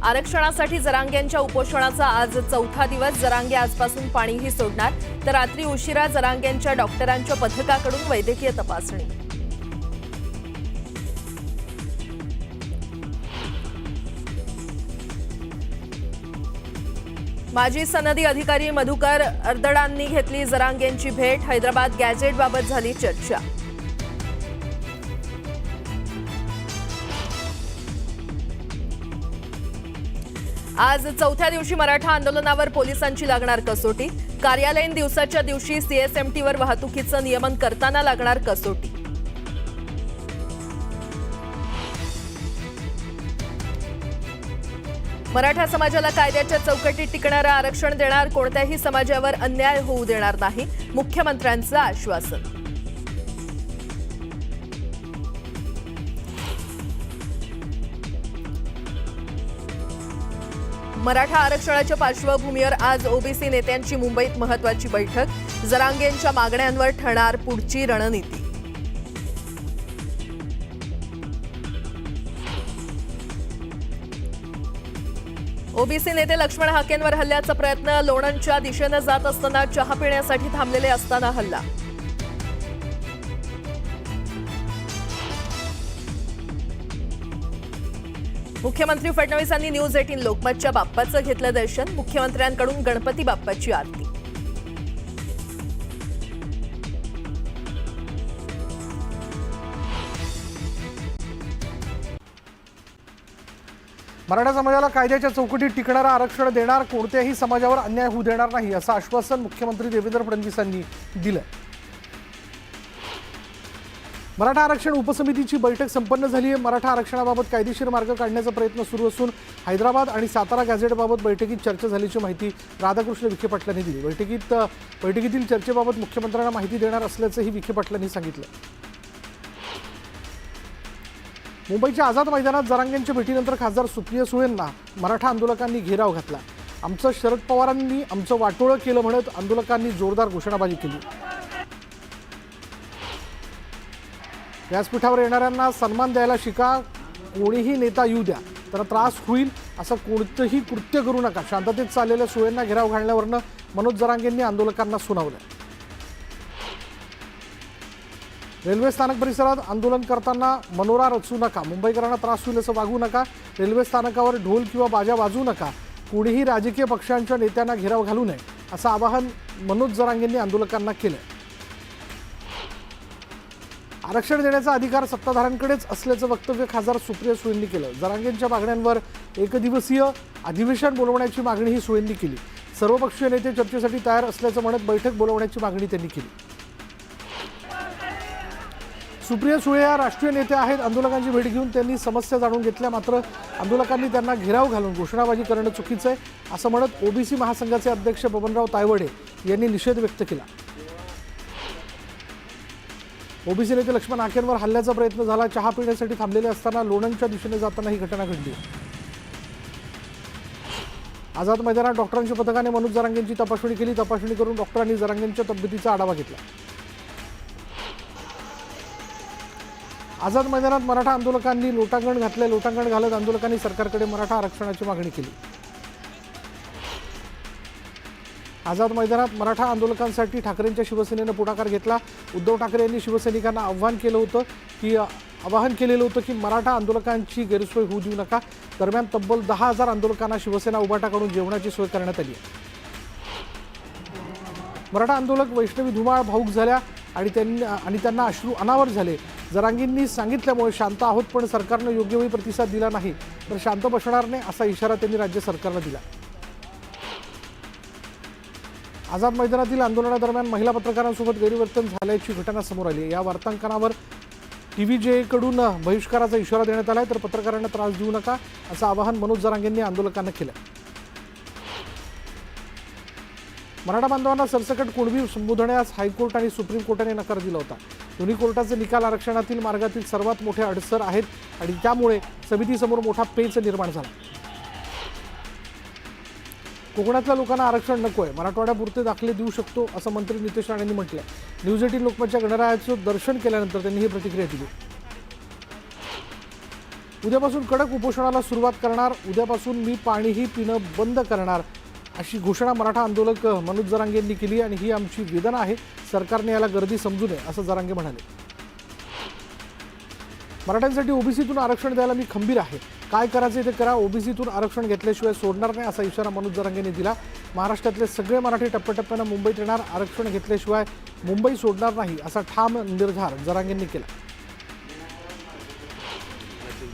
आरक्षणासाठी जरांगेंच्या उपोषणाचा आज चौथा दिवस. जरांगे आजपासून पाणीही सोडणार, तर रात्री उशिरा जरांगेंच्या डॉक्टरांच्या पथकाकडून वैद्यकीय तपासणी. माजी सनदी अधिकारी मधुकर अर्दडांनी घेतली जरांगेंची भेट. हैदराबाद गॅझेटबाबत झाली चर्चा. आज चौथ्या दिवशी मराठा आंदोलनावर पोलिसांची लागणार कसोटी. कार्यालयीन दिवसाच्या दिवशी सीएसएमटीवर वाहतुकीचं नियमन करताना लागणार कसोटी. मराठा समाजाला कायद्याच्या चौकटीत टिकणारं आरक्षण देणार, कोणत्याही समाजावर अन्याय होऊ देणार नाही, मुख्यमंत्र्यांचं आश्वासन. मराठा आरक्षणाच्या पार्श्वभूमीवर आज ओबीसी नेत्यांची मुंबईत महत्त्वाची बैठक. जरांगेंच्या मागण्यांवर ठरणार पुढची रणनीती. ओबीसी नेते लक्ष्मण हाकेंवर हल्ल्याचा प्रयत्न. लोणंदच्या दिशेनं जात असताना चहा पिण्यासाठी थांबलेले असताना हल्ला. मुख्यमंत्री फडणवीसांनी न्यूज 18 लोकमतच्या बाप्पाचं घेतलं दर्शन. मुख्यमंत्र्यांकडून गणपती बाप्पाची आरती. मराठा समाजाला कायद्याच्या चौकटीत टिकणारं आरक्षण देणार, कोणत्याही समाजावर अन्याय होऊ देणार नाही, असं आश्वासन मुख्यमंत्री देवेंद्र फडणवीसांनी दिलं. मराठा आरक्षण उपसमितीची बैठक संपन्न झाली आहे. मराठा आरक्षणाबाबत कायदेशीर मार्ग काढण्याचा प्रयत्न सुरू असून हैदराबाद आणि सातारा गॅझेटबाबत बैठकीत चर्चा झाल्याची माहिती राधाकृष्ण विखे पाटलांनी दिली. बैठकीतील चर्चेबाबत मुख्यमंत्र्यांना माहिती देणार असल्याचंही विखे पाटलांनी सांगितलं. मुंबईच्या आझाद मैदानात जरांगेंच्या भेटीनंतर खासदार सुप्रिया सुळेंना मराठा आंदोलकांनी घेराव घातला. आमचं शरद पवारांनी आमचं वाटोळं केलं म्हणत आंदोलकांनी जोरदार घोषणाबाजी केली. व्यासपीठावर येणाऱ्यांना सन्मान द्यायला शिका, कोणीही नेता येऊ द्या तर त्रास होईल, असं कोणतंही कृत्य करू नका, शांततेत चाललेल्या सुळेंना घेराव घालण्यावरनं मनोज जरांगेंनी आंदोलकांना सुनावलं. रेल्वे स्थानक परिसरात आंदोलन करताना मनोरा रचू नका, मुंबईकरांना त्रास होईल असं वागू नका, रेल्वे स्थानकावर ढोल किंवा बाजा वाजवू नका, कोणीही राजकीय पक्षांच्या नेत्यांना घेराव घालू नये, असं आवाहन मनोज जरांगेंनी आंदोलकांना केलं. आरक्षण देण्याचा अधिकार सत्ताधाऱ्यांकडेच असल्याचं वक्तव्य खासदार सुप्रिया सुळेंनी केलं. जरांगेंच्या मागण्यांवर एकदिवसीय अधिवेशन बोलवण्याची मागणीही सुळेंनी केली. सर्वपक्षीय नेते चर्चेसाठी तयार असल्याचं म्हणत बैठक बोलवण्याची मागणी त्यांनी केली. सुप्रिया सुळे या राष्ट्रीय नेत्या आहेत. आंदोलकांची भेट घेऊन त्यांनी समस्या जाणून घेतल्या, मात्र आंदोलकांनी त्यांना घेराव घालून घोषणाबाजी करणं चुकीचं आहे असं म्हणत ओबीसी महासंघाचे अध्यक्ष बबनराव तायवडे यांनी निषेध व्यक्त केला. ओबीसी नेते लक्ष्मण हाकेंवर हल्ल्याचा प्रयत्न झाला. चहा पिण्यासाठी थांबलेले असताना लोणंदच्या दिशेने जाताना ही घटना घडली. आझाद मैदानात डॉक्टरांच्या पथकाने मनोज जरांगेंची तपासणी केली. तपासणी करून डॉक्टरांनी जरांगेंच्या तब्येतीचा आढावा घेतला. आझाद मैदानात मराठा आंदोलकांनी लोटांगण घातले. लोटांगण घालत आंदोलकांनी सरकारकडे मराठा आरक्षणाची मागणी केली. आझाद मैदानात मराठा आंदोलकांसाठी ठाकरेंच्या शिवसेनेनं पुढाकार घेतला. उद्धव ठाकरे यांनी शिवसैनिकांना आवाहन केलेलं होतं की मराठा आंदोलकांची गैरसोय होऊ देऊ नका. दरम्यान तब्बल 10,000 आंदोलकांना शिवसेना उभाटाकडून जेवणाची सोय करण्यात आली. मराठा आंदोलक वैष्णवी धुमाळ भाऊक झाल्या आणि त्यांना अश्रू अनावर झाले. जरांगेंनी सांगितल्यामुळे शांत आहोत, पण सरकारनं योग्य वेळी प्रतिसाद दिला नाही तर शांत बसणार नाही असा इशारा त्यांनी राज्य सरकारला दिला. आझाद मैदानातील आंदोलनादरम्यान महिला पत्रकारांसोबत गैरवर्तन झाल्याची घटना समोर आली. या वार्तांकनावर TVJ कडून बहिष्काराचा इशारा देण्यात आला, तर पत्रकारांना त्रास देऊ नका असं आवाहन मनोज जरांगेंनी आंदोलकांना केलं. मराठा बांधवांना सरसकट कुणबी संबोधण्यास हायकोर्ट आणि सुप्रीम कोर्टाने नकार दिला होता. दोन्ही कोर्टाचे निकाल आरक्षणातील मार्गातील सर्वात मोठे अडसर आहेत आणि त्यामुळे समितीसमोर मोठा पेच निर्माण झाला. कोकणातल्या लोकांना आरक्षण नको आहे, मराठवाड्यापुरते दाखले देऊ शकतो असं मंत्री नितेश राणेंनी म्हटलं. न्यूज 18 लोकमतच्या गणरायाचं दर्शन केल्यानंतर त्यांनी ही प्रतिक्रिया दिली. उद्यापासून कडक उपोषणाला सुरुवात करणार, उद्यापासून मी पाणीही पिणं बंद करणार, अशी घोषणा मराठा आंदोलक मनोज जरांगे यांनी केली आणि ही आमची वेदना आहे, सरकारने याला गर्दी समजू नये असं जरांगे म्हणाले. मराठ्यांसाठी ओबीसीतून आरक्षण द्यायला मी खंबीर आहे, काय करायचे ते करा, ओबीसीतून आरक्षण घेतल्याशिवाय सोडणार नाही असा इशारा मनोज जरांगेंनी दिला. महाराष्ट्रातले सगळे मराठी टप्प्याटप्प्यानं मुंबईत येणार, आरक्षण घेतल्याशिवाय मुंबई सोडणार नाही असा ठाम निर्धार जरांगेंनी केला.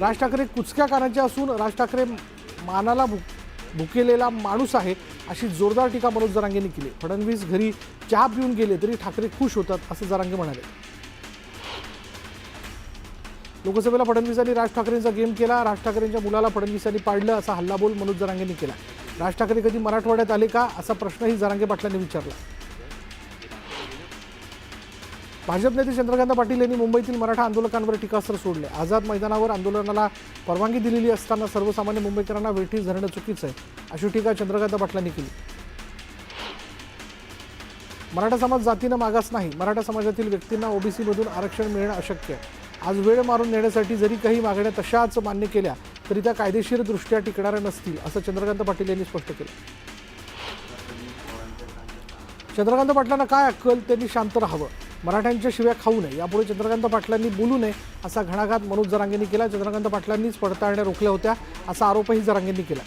राज ठाकरे कुचक्या कानाचे असून राज ठाकरे मानाला भुकेलेला माणूस आहे अशी जोरदार टीका मनोज जरांगेंनी केली. फडणवीस घरी चहा पिऊन गेले तरी ठाकरे खुश होतात असं जरांगे म्हणाले. लोकसभेला फडणवीसांनी राज ठाकरेंचा गेम केला, राज ठाकरेंच्या मुलाला फडणवीसांनी पाडलं असा हल्लाबोल मनोज जरांगेंनी केला. राज ठाकरे कधी मराठवाड्यात आले का असा प्रश्नही जरांगे पाटलांनी विचारला. भाजप नेते चंद्रकांत पाटील यांनी मुंबईतील मराठा आंदोलकांवर टीकास्त्र सोडले. आझाद मैदानावर आंदोलनाला परवानगी दिलेली असताना सर्वसामान्य मुंबईकरांना वेठीस धरणं चुकीचं आहे अशी टीका चंद्रकांत पाटलांनी केली. मराठा समाज जातीनं मागास नाही, मराठा समाजातील व्यक्तींना ओबीसीमधून आरक्षण मिळणं अशक्य आहे. आज वेळ मारून नेण्यासाठी जरी काही मागण्या तशाच मान्य केल्या तरी त्या कायदेशीरदृष्ट्या टिकणाऱ्या नसतील असं चंद्रकांत पाटील यांनी स्पष्ट केलं. चंद्रकांत पाटलांना काय अक्कल, त्यांनी शांत राहावं, मराठ्यांच्या शिव्या खाऊ नये, यापुढे चंद्रकांत पाटलांनी बोलू नये असा घणाघात मनोज जरांगेंनी केला. चंद्रकांत पाटलांनीच पडताळण्या रोखल्या होत्या असा आरोपही जरांगेंनी केला.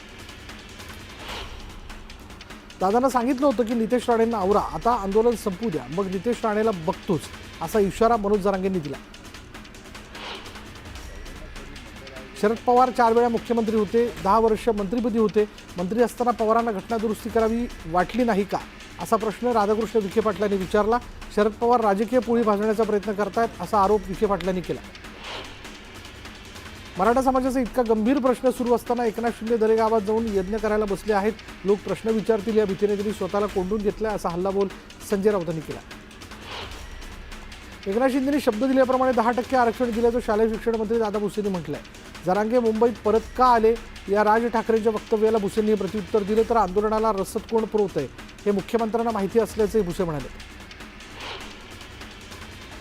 दादांना सांगितलं होतं की नितेश राणेंना आवरा, आता आंदोलन संपू द्या, मग नितेश राणेला बघतोच असा इशारा मनोज जरांगेंनी दिला. शरद पवार 4 वेळा मुख्यमंत्री होते, 10 वर्ष मंत्रिपदी होते, मंत्री असताना पवारांना घटना दुरुस्ती करावी वाटली नाही का असा प्रश्न राधाकृष्ण विखे पाटलांनी विचारला. शरद पवार राजकीय पोळी भाजण्याचा प्रयत्न करतायत असा आरोप विखे पाटलांनी केला. मराठा समाजाचा इतका गंभीर प्रश्न सुरू असताना एकनाथ शिंदे दरेगावात जाऊन यज्ञ करायला बसले आहेत, लोक प्रश्न विचारतील या भीतीने त्यांनी स्वतःला कोंडून घेतलाय असा हल्लाबोल संजय राऊतांनी केला. एकनाथ शिंदेंनी शब्द दिल्याप्रमाणे 10% आरक्षण दिल्याचं शालेय शिक्षण मंत्री दादा भुसेंनी म्हटलंय. जरांगे मुंबईत परत का आले या राज ठाकरेंच्या वक्तव्याला भुसेंनी प्रत्युत्तर दिलं तर आंदोलनाला रसद कोण पुरवतंय हे मुख्यमंत्र्यांना माहिती असल्याचंही भुसे म्हणाले.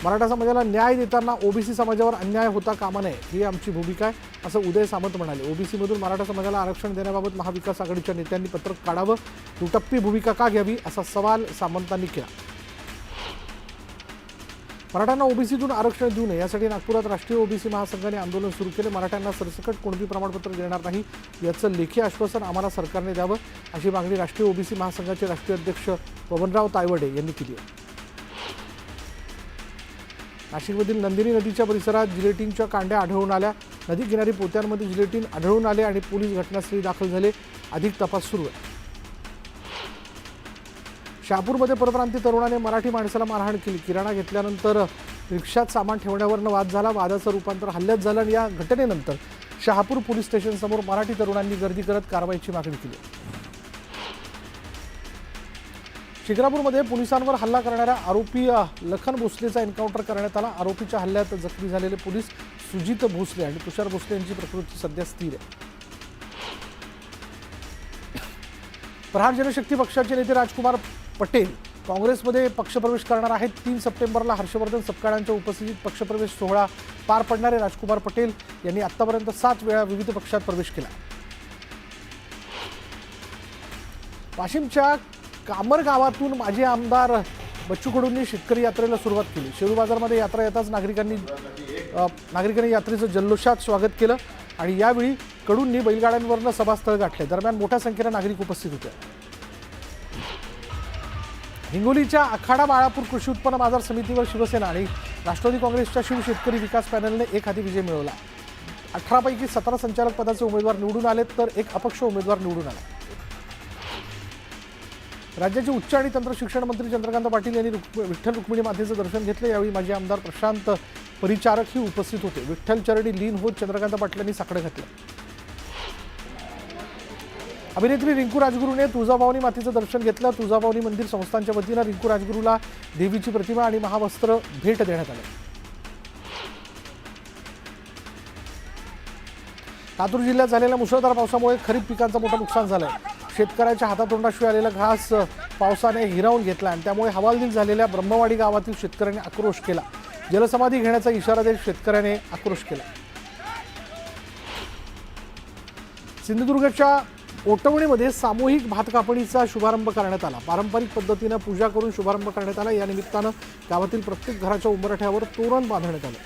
मराठा समाजाला न्याय देताना ओबीसी समाजावर अन्याय होता कामा नये ही आमची भूमिका आहे असं उदय सामंत म्हणाले. ओबीसीमधून मराठा समाजाला आरक्षण देण्याबाबत महाविकास आघाडीच्या नेत्यांनी पत्रक काढावं, दुटप्पी भूमिका का घ्यावी असा सवाल सामंतांनी केला. मराठ्यांना ओबीसीतून आरक्षण देऊ नये यासाठी नागपुरात राष्ट्रीय ओबीसी महासंघाने आंदोलन सुरू केले. मराठ्यांना सरसकट कुणबी प्रमाणपत्र देणार नाही याचं लेखी आश्वासन आम्हाला सरकारने द्यावं अशी मागणी राष्ट्रीय ओबीसी महासंघाचे राष्ट्रीय अध्यक्ष पवनराव तायवडे यांनी केली आहे. नाशिकमधील नंदिनी नदीच्या परिसरात जिलेटिनच्या कांड्या आढळून आल्या. नदी किनारी पोत्यांमध्ये जिलेटिन आढळून आले आणि पोलीस घटनास्थळी दाखल झाले. अधिक तपास सुरू आहे. शहापूरमध्ये परप्रांतीय तरुणाने मराठी माणसाला मारहाण केली. किराणा घेतल्यानंतर रिक्षात सामान ठेवण्यावरनं वाद झाला. वादाचं रूपांतर हल्ल्यात झालं आणि या घटनेनंतर शहापूर पोलीस स्टेशनसमोर मराठी तरुणांनी गर्दी करत कारवाईची मागणी केली. शिक्रापूरमध्ये पोलिसांवर हल्ला करणाऱ्या आरोपी लखन भोसलेचा एन्काउंटर करण्यात आला. आरोपीच्या हल्ल्यात जखमी झालेले पोलीस सुजित भोसले आणि तुषार भोसले यांची प्रकृती सध्या स्थिर आहे. प्रहार जनशक्ती पक्षाचे नेते राजकुमार पटेल काँग्रेसमध्ये पक्षप्रवेश करणार आहेत. 3 सप्टेंबरला हर्षवर्धन सपकाळांच्या उपस्थितीत पक्षप्रवेश सोहळा पार पडणारे राजकुमार पटेल यांनी आतापर्यंत 7 वेळा विविध पक्षात प्रवेश केला. वाशिमच्या कामर गावातून माजी आमदार बच्चू कडूंनी शेतकरी यात्रेला सुरुवात केली. शेरू बाजारमध्ये यात्रा येताच नागरिकांनी यात्रेचं जल्लोषात स्वागत केलं आणि यावेळी कडूंनी बैलगाड्यांवरनं सभास्थळ गाठले. दरम्यान मोठ्या संख्येनं नागरिक उपस्थित होते. हिंगोलीच्या आखाडा बाळापूर कृषी उत्पन्न बाजार समितीवर शिवसेना आणि राष्ट्रवादी काँग्रेसच्या शिव शेतकरी विकास पॅनलने एक हाती विजय मिळवला. 18 पैकी 17 संचालक पदाचे उमेदवार निवडून आले तर एक अपक्ष उमेदवार निवडून आला. राज्याचे उच्च आणि तंत्र शिक्षण मंत्री चंद्रकांत पाटील यांनी विठ्ठल रुक्मिणी मातेचं दर्शन घेतलं. यावेळी माजी आमदार प्रशांत परिचारकही उपस्थित होते. विठ्ठल चरणी लीन होत चंद्रकांत पाटलांनी साकडं घातलं. अभिनेत्री रिंकू राजगुरूने तुळजाभवानी मातेचं दर्शन घेतलं. तुळजाभवानी मंदिर संस्थानच्या वतीनं रिंकू राजगुरूला देवीची प्रतिमा आणि महावस्त्र भेट देण्यात आले. लातूर जिल्ह्यात झालेल्या मुसळधार पावसामुळे खरीप पिकांचं मोठं नुकसान झालंय. शेतकऱ्याच्या हातातोंडाशिवाय आलेला घास पावसाने हिरावून घेतला आणि त्यामुळे हवालदिल झालेल्या ब्रह्मवाडी गावातील शेतकऱ्यांनी आक्रोश केला. जलसमाधी घेण्याचा इशारा देत शेतकऱ्याने आक्रोश केला. सिंधुदुर्गच्या ओटवणीमध्ये सामूहिक भात कापणीचा शुभारंभ करण्यात आला. पारंपरिक पद्धतीनं पूजा करून शुभारंभ करण्यात आला. या निमित्तानं गावातील प्रत्येक घराच्या उंबरठ्यावर तोरण बांधण्यात आलं.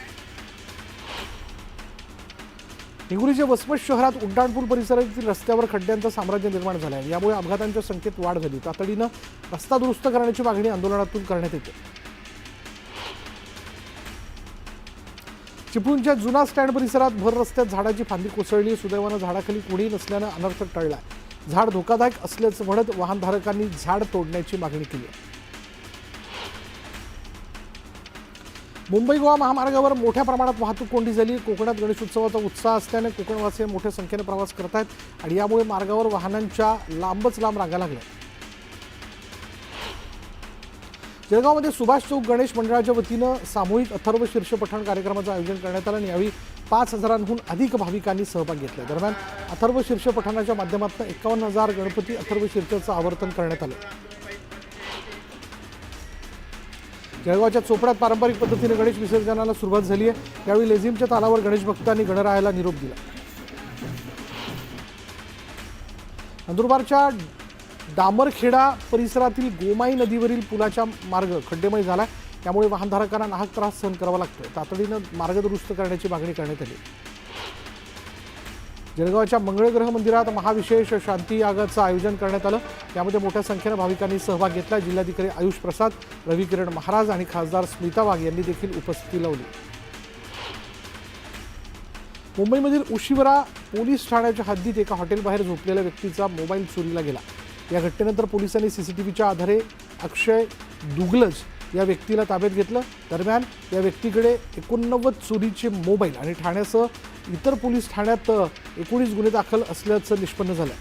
हिंगोलीच्या वसमत शहरात उड्डाणपूल परिसरातील रस्त्यावर खड्ड्यांचं साम्राज्य निर्माण झालं आहे. यामुळे अपघातांच्या संख्येत वाढ झाली. तातडीनं रस्ता दुरुस्त करण्याची मागणी आंदोलनातून करण्यात येते. चिपळूणच्या जुना स्टँड परिसरात भर रस्त्यात झाडाची फांदी कोसळली. सुदैवानं झाडाखाली कोणी नसल्यानं अनर्थ टळला. झाड धोकादायक असल्याचं म्हणत वाहनधारकांनी झाड तोडण्याची मागणी केली. मुंबई गोवा महामार्गावर मोठ्या प्रमाणात वाहतूक कोंडी झाली. कोकणात गणेशोत्सवाचा उत्साह असल्याने कोकणवासी मोठ्या संख्येने प्रवास करत आहेत आणि यामुळे मार्गावर वाहनांच्या लांबच लांब रांगा लागल्या. जळगावमध्ये सुभाष चौक गणेश मंडळाच्या वतीनं सामूहिक अथर्व शीर्ष पठण कार्यक्रमाचं आयोजन करण्यात आलं आणि यावेळी 5,000हून अधिक भाविकांनी सहभाग घेतला. दरम्यान अथर्व शीर्ष पठणाच्या माध्यमातून 51,000 गणपती अथर्व शीर्षाचं आवर्तन करण्यात आलं. जळगावच्या चोपड्यात पारंपरिक पद्धतीने गणेश विसर्जनाला सुरुवात झाली आहे. यावेळी लेझिमच्या तालावर गणेश भक्तांनी गणरायाला निरोप दिला. नंदुरबारच्या डामरखेडा परिसरातील गोमाई नदीवरील पुलाचा मार्ग खड्डेमय झाला. त्यामुळे वाहनधारकांना नाहक त्रास सहन करावा लागतोय. तातडीनं मार्ग दुरुस्त करण्याची मागणी करण्यात आली. जळगावच्या मंगळग्रह मंदिरात महाविशेष शांती यागाचं आयोजन करण्यात आलं. यामध्ये मोठ्या संख्येनं भाविकांनी सहभाग घेतला. जिल्हाधिकारी आयुष प्रसाद, रविकिरण महाराज आणि खासदार स्मिता वाघ यांनी देखील उपस्थिती लावली. मुंबईमधील उशिवरा पोलीस ठाण्याच्या हद्दीत एका हॉटेलबाहेर झोपलेल्या व्यक्तीचा मोबाईल चोरीला गेला. या घटनेनंतर पोलिसांनी सीसीटीव्हीच्या आधारे अक्षय दुगलज या व्यक्तीला ताब्यात घेतलं. दरम्यान या व्यक्तीकडे 89 चोरीचे मोबाईल आणि ठाण्यासह इतर पोलीस ठाण्यात 19 गुन्हे दाखल असल्याचं निष्पन्न झालं.